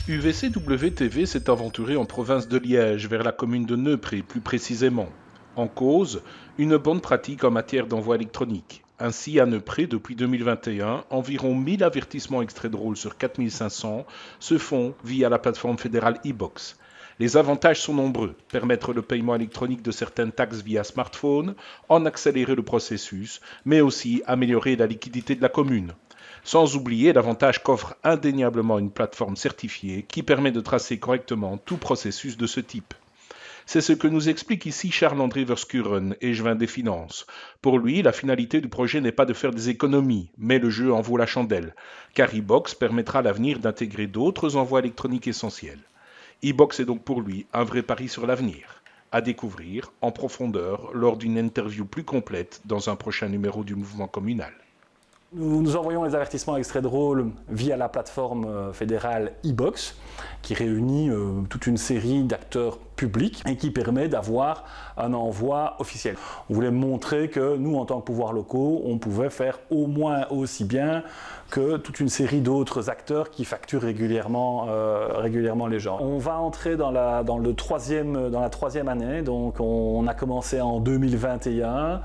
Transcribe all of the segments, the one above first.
UVC-WTV s'est aventuré en province de Liège, vers la commune de Neupré plus précisément. En cause, une bonne pratique en matière d'envoi électronique. Ainsi, à Neupré, depuis 2021, environ 1000 avertissements extraits de rôle sur 4500 se font via la plateforme fédérale e-box. Les avantages sont nombreux: permettre le paiement électronique de certaines taxes via smartphone, en accélérer le processus, mais aussi améliorer la liquidité de la commune. Sans oublier l'avantage qu'offre indéniablement une plateforme certifiée qui permet de tracer correctement tout processus de ce type. C'est ce que nous explique ici Charles-André Verskuren, échevin des finances. Pour lui, la finalité du projet n'est pas de faire des économies, mais le jeu en vaut la chandelle, car e-box permettra à l'avenir d'intégrer d'autres envois électroniques essentiels. E-box est donc pour lui un vrai pari sur l'avenir, à découvrir en profondeur lors d'une interview plus complète dans un prochain numéro du mouvement communal. Nous envoyons les avertissements extraits de rôle via la plateforme fédérale e-box, qui réunit toute une série d'acteurs publics et qui permet d'avoir un envoi officiel. On voulait montrer que nous, en tant que pouvoirs locaux, on pouvait faire au moins aussi bien que toute une série d'autres acteurs qui facturent régulièrement les gens. On va entrer dans la troisième année, donc on a commencé en 2021.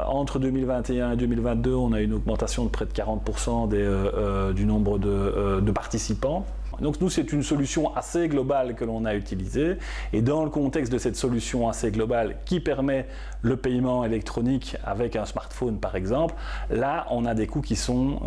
Entre 2021 et 2022, on a une augmentation de près de 40% du nombre de participants. Donc nous, c'est une solution assez globale que l'on a utilisée, et dans le contexte de cette solution assez globale qui permet le paiement électronique avec un smartphone par exemple, là on a des coûts qui sont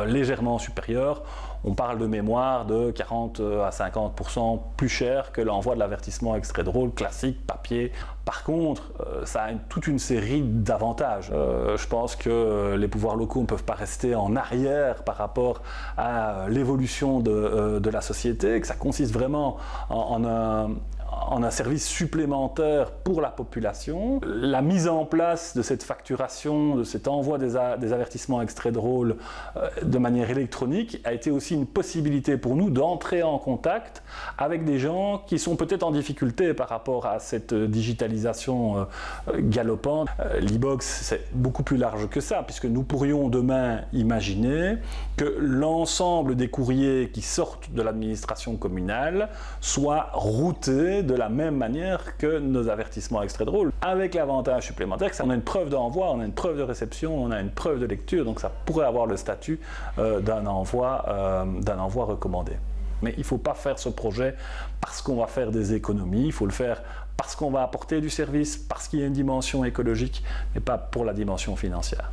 légèrement supérieurs. On parle de mémoire de 40 à 50% plus cher que l'envoi de l'avertissement extrait de rôle classique, papier. Par contre, ça a toute une série d'avantages. Je pense que les pouvoirs locaux ne peuvent pas rester en arrière par rapport à l'évolution de la société, que ça consiste vraiment en un service supplémentaire pour la population. La mise en place de cette facturation, de cet envoi des avertissements extraits de rôle de manière électronique a été aussi une possibilité pour nous d'entrer en contact avec des gens qui sont peut-être en difficulté par rapport à cette digitalisation galopante. L'e-box, c'est beaucoup plus large que ça, puisque nous pourrions demain imaginer que l'ensemble des courriers qui sortent de l'administration communale soient routés de la même manière que nos avertissements extraits de rôle, avec l'avantage supplémentaire que ça, on a une preuve d'envoi, on a une preuve de réception, on a une preuve de lecture, donc ça pourrait avoir le statut d'un envoi recommandé. Mais il ne faut pas faire ce projet parce qu'on va faire des économies, il faut le faire parce qu'on va apporter du service, parce qu'il y a une dimension écologique, mais pas pour la dimension financière.